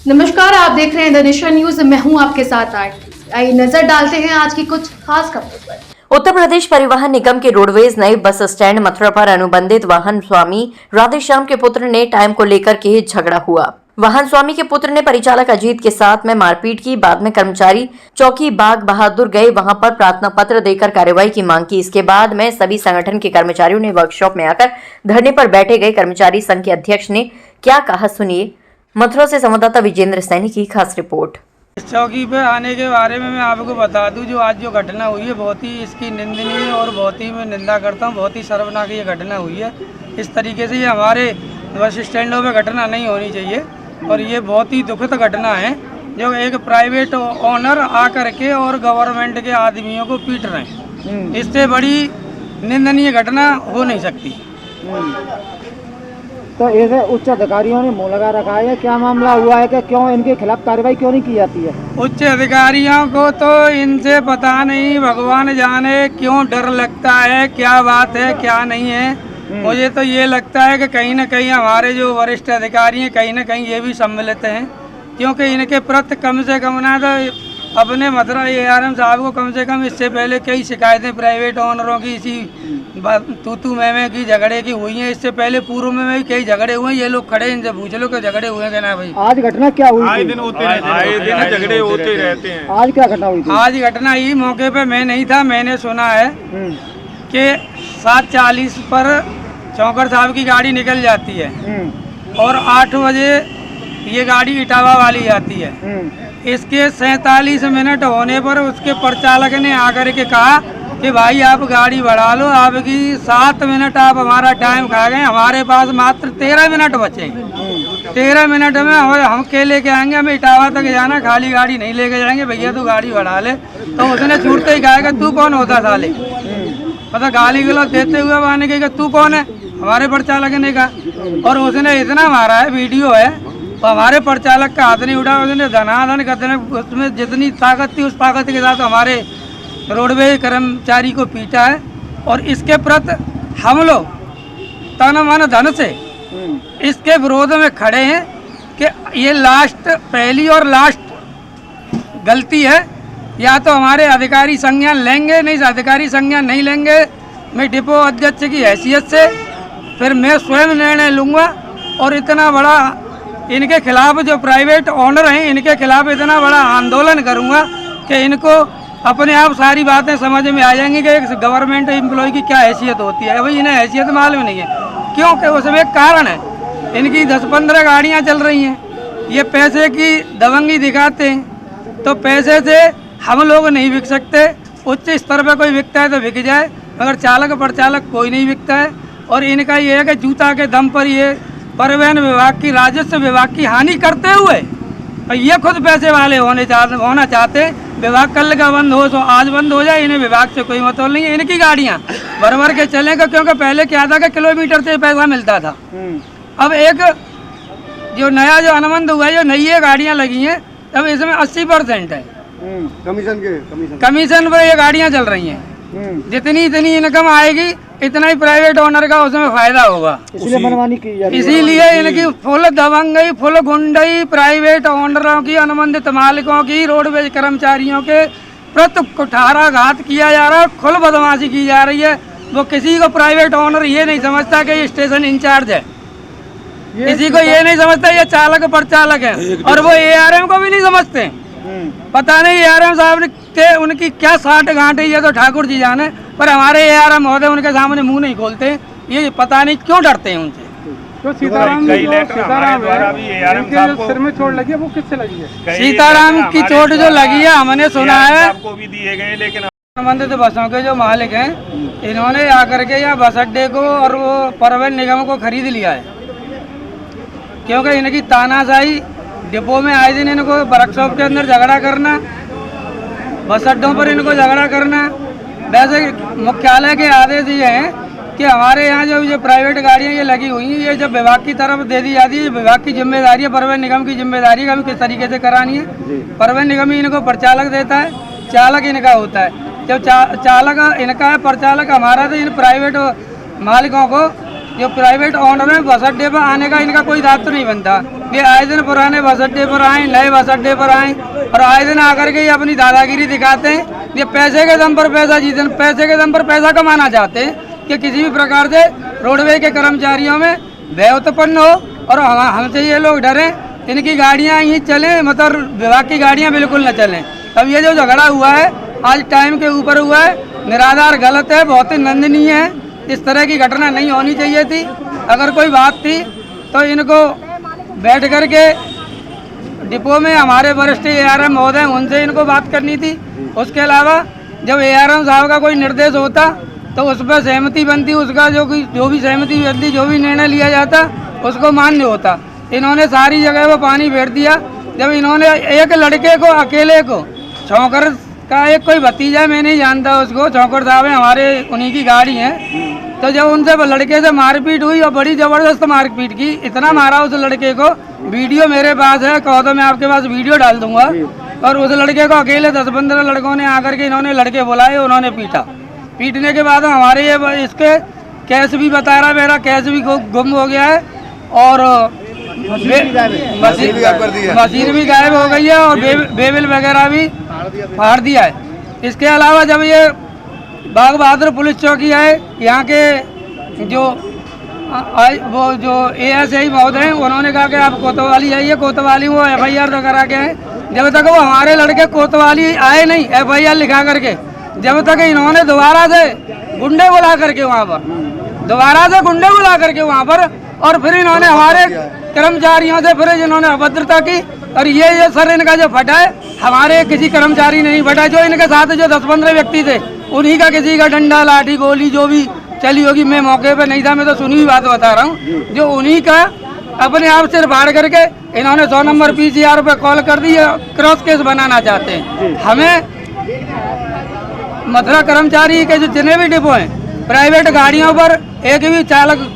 नमस्कार, आप देख रहे हैं द नेशन न्यूज। मैं हूं आपके साथ। आइए नजर डालते हैं आज की कुछ खास खबरों पर। उत्तर प्रदेश परिवहन निगम के रोडवेज नए बस स्टैंड मथुरा पर अनुबंधित वाहन स्वामी राधेश्याम के पुत्र ने टाइम को लेकर के झगड़ा हुआ। वाहन स्वामी के पुत्र ने परिचालक अजीत के साथ में मारपीट की। बाद में कर्मचारी चौकी बाग बहादुर गए, वहां पर प्रार्थना पत्र देकर कार्रवाई की मांग की। इसके बाद में सभी संगठन के कर्मचारियों ने वर्कशॉप में आकर धरने पर बैठे गए। कर्मचारी संघ के अध्यक्ष ने क्या कहा, सुनिए। मथुरा से संवाददाता विजेंद्र सैनी की खास रिपोर्ट। इस चौकी पे आने के बारे में मैं आपको बता दूं, जो आज जो घटना हुई है बहुत ही इसकी निंदनीय और बहुत ही मैं निंदा करता हूं। बहुत ही शर्मनाक ये घटना हुई है। इस तरीके से ये हमारे बस स्टैंडों में घटना नहीं होनी चाहिए और ये बहुत ही दुखद घटना है जो एक प्राइवेट ओनर आकर के और गवर्नमेंट के आदमियों को पीट रहे हैं। इससे बड़ी निंदनीय घटना हो नहीं सकती। तो ऐसे उच्च अधिकारियों ने मुंह लगा रखा है, क्या मामला हुआ है कि क्यों इनके खिलाफ कार्रवाई क्यों नहीं की जाती है? उच्च अधिकारियों को तो इनसे पता नहीं, भगवान जाने क्यों डर लगता है, क्या बात है क्या नहीं है। मुझे तो ये लगता है कि कहीं न कहीं हमारे जो वरिष्ठ अधिकारी हैं कहीं न कहीं ये भी सम्मिलित हैं, क्योंकि इनके प्रति कम से कम ना तो अपने मथुरा ARM साहब को कम से कम इससे पहले कई शिकायतें प्राइवेट ओनरों की इसी तू में की झगड़े की हुई हैं। इससे पहले पूर्व में भी कई झगड़े हुए हैं। ये लोग खड़े इनसे पूछ लो कि झगड़े हुए हैं ना भाई। आज घटना क्या हुई? आए दिन होते रहते हैं, आए दिन झगड़े होते रहते हैं। आज क्या घटना हुई थी? आज घटना ही मौके पे मैं नहीं था, मैंने सुना है कि 7:40 पर चौकर साहब की गाड़ी निकल जाती है और 8 बजे ये गाड़ी इटावा वाली जाती है। इसके 47 मिनट होने पर उसके परिचालक ने आकर के कहा कि भाई आप गाड़ी बढ़ा लो, आपकी 7 मिनट आप हमारा टाइम खा गए, हमारे पास मात्र 13 मिनट बचे। 13 मिनट में हम के लेके आएंगे, हमें इटावा तक जाना, खाली गाड़ी नहीं लेके जाएंगे, भैया तू गाड़ी बढ़ा ले। तो उसने छूटते ही कहा कि तू कौन होता साले, मतलब गाली गलौज देते हुए आने के तू कौन है, हमारे परिचालक ने कहा। और उसने इतना मारा है, वीडियो है, तो हमारे परिचालक का हाथ नहीं उठा, उसने धनाधन करते उसमें जितनी ताकत थी उस ताकत के साथ हमारे रोडवेज कर्मचारी को पीटा है। और इसके प्रति हम लोग तन मन धन से इसके विरोध में खड़े हैं कि ये पहली और लास्ट गलती है। या तो हमारे अधिकारी संज्ञान लेंगे, नहीं अधिकारी संज्ञान नहीं लेंगे, मैं डिपो अध्यक्ष की हैसियत से फिर मैं स्वयं निर्णय लूँगा और इतना बड़ा इनके खिलाफ जो प्राइवेट ओनर हैं इनके खिलाफ इतना बड़ा आंदोलन करूंगा कि इनको अपने आप सारी बातें समझ में आ जाएंगी कि एक गवर्नमेंट एम्प्लॉय की क्या हैसियत होती है। भाई इन्हें हैसियत मालूम नहीं है, क्योंकि उसमें एक कारण है, इनकी 10-15 गाड़ियां चल रही हैं, ये पैसे की दबंगी दिखाते हैं। तो पैसे से हम लोग नहीं बिक सकते, उच्च स्तर पर कोई बिकता है तो बिक जाए, मगर चालक परिचालक कोई नहीं बिकता है। और इनका ये है कि जूता के दम पर ये परिवहन विभाग की, राजस्व विभाग की हानि करते हुए ये खुद पैसे वाले होना चाहते। विभाग कल का बंद हो तो आज बंद हो जाए, इन्हें विभाग से कोई मतलब नहीं है। इनकी गाड़ियां भर के चलेंगे, क्योंकि पहले क्या था कि किलोमीटर से पैसा मिलता था। अब एक जो नया जो अनुबंध हुआ है, जो नई गाड़ियां लगी हैं, अब इसमें 80% है कमीशन पर ये गाड़ियां चल रही हैं। जितनी इनकम आएगी इतना ही प्राइवेट ओनर का उसमें फायदा होगा, इसलिए मनमानी की जा रही है। इसीलिए इनकी फुल दबंगई, फुल गुंडई प्राइवेट ओनरों की, अनुबंधित मालिकों की, रोडवेज कर्मचारियों के प्रति कुठाराघात किया जा रहा है, खुल बदमाशी की जा रही है। वो किसी को प्राइवेट ओनर ये नहीं समझता कि ये स्टेशन इंचार्ज है, किसी को ये नहीं समझता ये चालक परिचालक है, और वो ARM को भी नहीं समझते। पता नहीं ARM साहब ने उनकी क्या साठ गांठ है, ये तो ठाकुर जी जाने, पर हमारे ARM महोदय उनके सामने मुंह नहीं खोलते। ये पता नहीं क्यों डरते हैं उनसे। तो सीताराम सिर में चोट लगी है, वो किससे लगी है? सीताराम की चोट जो लगी है हमने सुना है, आपको भी दिए गए, लेकिन संबंधित बसों के जो मालिक हैं इन्होंने आकर के यहाँ बस अड्डे को और वो परिवहन निगम को खरीद लिया है, क्योंकि इनकी तानाशाही डिपो में आए दिन इनको वर्कशॉप के अंदर झगड़ा करना, बस अड्डों पर इनको झगड़ा करना। वैसे मुख्यालय के आदेश ये हैं कि हमारे यहाँ जो ये प्राइवेट गाड़ियाँ ये लगी हुई हैं, ये जब विभाग की तरफ दे दी जाती है, विभाग की जिम्मेदारी है, परिवहन निगम की जिम्मेदारी है, हमें किस तरीके से करानी है। परिवहन निगम ही इनको परिचालक देता है, चालक इनका होता है। जब चालक इनका है, परिचालक हमारा, तो इन प्राइवेट मालिकों को जो प्राइवेट ओनर है बस अड्डे पर आने का इनका कोई दायित्व नहीं बनता। ये आए दिन पुराने बस अड्डे पर आए, नए बस अड्डे पर आए और आए दिन आकर के ये अपनी दादागिरी दिखाते हैं। ये पैसे के दम पर पैसा जीते, पैसे के दम पर पैसा कमाना चाहते हैं कि किसी भी प्रकार से रोडवे के कर्मचारियों में भय उत्पन्न हो और हमसे ये लोग डरें, इनकी गाड़ियाँ ही चलें, मतलब विभाग की गाड़ियाँ बिल्कुल न चलें। अब ये जो झगड़ा हुआ है आज टाइम के ऊपर हुआ है, निराधार गलत है, बहुत ही निंदनीय है। इस तरह की घटना नहीं होनी चाहिए थी। अगर कोई बात थी तो इनको बैठ कर के डिपो में हमारे वरिष्ठ ARM महोदय उनसे इनको बात करनी थी। उसके अलावा जब ARM साहब का कोई निर्देश होता तो उस पर सहमति बनती, उसका जो भी सहमति बनती, जो भी निर्णय लिया जाता उसको मान्य होता। इन्होंने सारी जगह पर पानी फेर दिया। जब इन्होंने एक लड़के को अकेले को, छौकर का एक कोई भतीजा, मैं नहीं जानता उसको, छौकर साहब है हमारे, उन्हीं की गाड़ी है, तो जब उनसे लड़के से मारपीट हुई और बड़ी ज़बरदस्त मारपीट की, इतना मारा उस लड़के को, वीडियो मेरे पास है, कहो तो मैं आपके पास वीडियो डाल दूंगा। और उस लड़के को अकेले 10-15 लड़कों ने आकर के इन्होंने लड़के बुलाए, उन्होंने पीटा। पीटने के बाद हमारे ये इसके कैश भी बता रहा, मेरा कैश भी गुम हो गया है और मशीन भी गायब हो गई है और बेबिल वगैरह भी फाड़ दिया है। इसके अलावा जब ये बाग बहादुर पुलिस चौकी है, यहाँ के जो वो जो ASI महोदय हैं, उन्होंने कहा कि आप कोतवाली आइए, कोतवाली वो FIR करा के आए। जब तक वो हमारे लड़के कोतवाली आए नहीं FIR लिखा करके, जब तक इन्होंने दोबारा से गुंडे बुला करके वहाँ पर और फिर इन्होंने हमारे कर्मचारियों से फिर इन्होंने अभद्रता की। और ये सर इनका जो फटा है, हमारे किसी कर्मचारी नहीं फटा, जो इनके साथ जो 10-15 व्यक्ति थे उन्हीं का किसी का डंडा लाठी गोली जो भी चली होगी, मैं मौके पे नहीं था, मैं तो सुनी हुई बात बता रहा हूँ, जो उन्हीं का अपने आप सिर फाड़ करके इन्होंने 100 नंबर PCR पे कॉल कर दी, क्रॉस केस बनाना चाहते हैं। हमें मथुरा कर्मचारी के जो जितने भी डिपो हैं, प्राइवेट गाड़ियों पर एक भी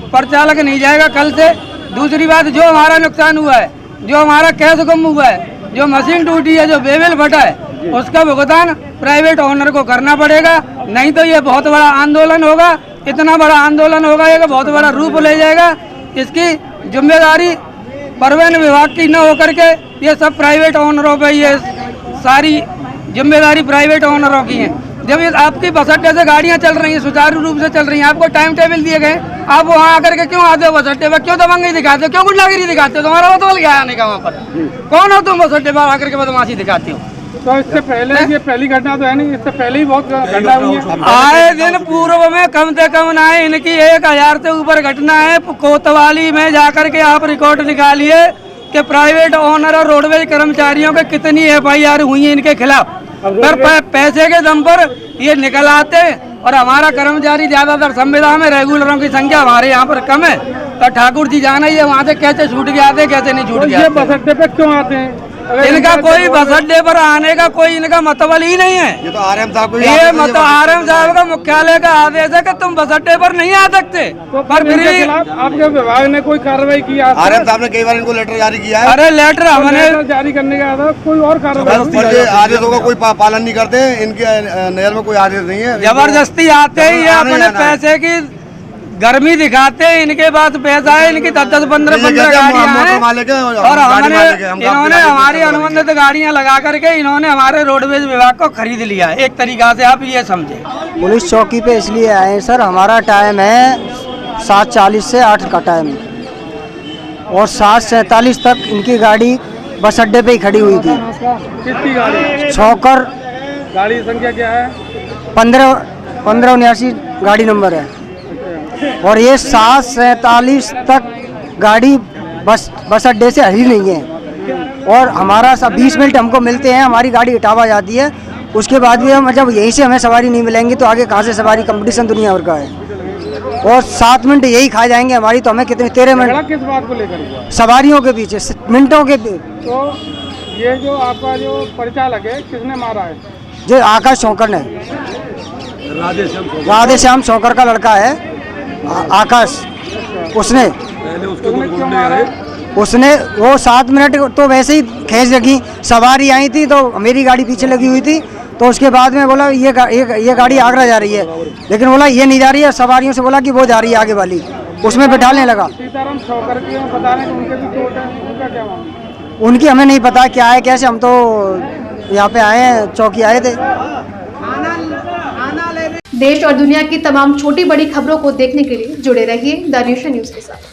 परिचालक नहीं जाएगा कल से। दूसरी बात, जो हमारा नुकसान हुआ है, जो हमारा कैश गुम हुआ है, जो मशीन टूटी है, जो बेबिल फटा है, उसका भुगतान प्राइवेट ओनर को करना पड़ेगा। नहीं तो ये बहुत बड़ा आंदोलन होगा, इतना बड़ा आंदोलन होगा, ये बहुत बड़ा रूप ले जाएगा। इसकी जिम्मेदारी परिवहन विभाग की न होकर के ये सब प्राइवेट ओनरों पे, ये सारी जिम्मेदारी प्राइवेट ओनरों की है। जब ये आपकी बस अड्डे से गाड़ियाँ चल रही हैं, सुचारू रूप से चल रही हैं, आपको टाइम टेबल दिए गए, आप वहाँ आकर के क्यों आते हो बस अड्डे पर? क्यों दबंगी दिखाते हो? क्यों गुंडागिरी दिखाते हो? तुम्हारा मतलब क्या आने का वहाँ पर? कौन हो तुम बस अड्डे पर आकर के बदमाशी दिखाते हो? तो इससे पहले ये पहली घटना तो है नहीं, इससे पहले ही बहुत घटना हुई है। आए दिन पूर्व में कम से कम ना है, इनकी 1000 से ऊपर घटना है। कोतवाली में जाकर के आप रिकॉर्ड निकालिए कि प्राइवेट ओनर और रोडवेज कर्मचारियों के कितनी FIR हुई है इनके खिलाफ। पर पैसे के दम पर ये निकल आते और हमारा कर्मचारी ज्यादातर संविदा में, रेगुलरों की संख्या हमारे यहाँ पर कम है। तो ठाकुर जी जाना ही है वहाँ से कैसे छूट के आते, कैसे नहीं छूट गया। बस अड्डे पे क्यों आते हैं? इनका कोई बस अड्डे पर आने का कोई इनका मतलब ही नहीं है। ये तो RM साहब को ये मतलब RM साहब का मुख्यालय का आदेश है कि तुम बस अड्डे पर नहीं आ सकते। तो पर फिर भी आपके विभाग ने कोई कार्रवाई की? RM साहब ने कई बार इनको लेटर जारी किया है। अरे लेटर हमने जारी करने का था, कोई और कार्रवाई? आदेशों का कोई पालन नहीं करते, इनके नजर में कोई आदेश नहीं है। जबरदस्ती आते ही अपने पैसे की गर्मी दिखाते हैं। इनके पास पैसा है, इनकी 10-15 गाड़ियाँ हैं और इन्होंने हमारी अनुबंधित गाड़ियाँ लगा करके इन्होंने हमारे रोडवेज विभाग को खरीद लिया है। एक तरीका से आप ये समझे। पुलिस चौकी पे इसलिए आए हैं सर, हमारा टाइम है 7:40 से 8 का टाइम और 7:47 तक इनकी गाड़ी बस अड्डे पे ही खड़ी हुई थी। किसकी गाड़ी? छौकर। गाड़ी संख्या क्या है? 1579 गाड़ी नंबर है। और ये 7:47 तक गाड़ी बस अड्डे से हली नहीं है और हमारा 20 मिनट हमको मिलते हैं, हमारी गाड़ी इटावा जाती है। उसके बाद भी हम जब यहीं से हमें सवारी नहीं मिलेंगी तो आगे कहाँ से सवारी? कंपटीशन दुनिया भर का है और 7 मिनट यही खा जाएंगे हमारी, तो हमें कितने 13 मिनट किस बात को लेकर हुआ? सवारियों के पीछे मिनटों के। तो ये जो आपका जो परिचालक है किसने मारा है? जो आकाश शौकर ने, राधेश्याम शौकर का लड़का है आकाश, उसने वो 7 मिनट तो वैसे ही खींच रखी। सवारी आई थी तो मेरी गाड़ी पीछे लगी हुई थी, तो उसके बाद में बोला ये गाड़ी आगरा जा रही है, लेकिन बोला ये नहीं जा रही है। सवारियों से बोला कि वो जा रही है आगे वाली, उसमें बिठाने लगा। सीताराम शौकर के बता रहे हैं कि उनके भी चोट है, उनका क्या मामला? उनकी हमें नहीं पता क्या है कैसे, हम तो यहाँ पे आए हैं, चौकी आए थे। देश और दुनिया की तमाम छोटी बड़ी खबरों को देखने के लिए जुड़े रहिए द नेशन न्यूज के साथ।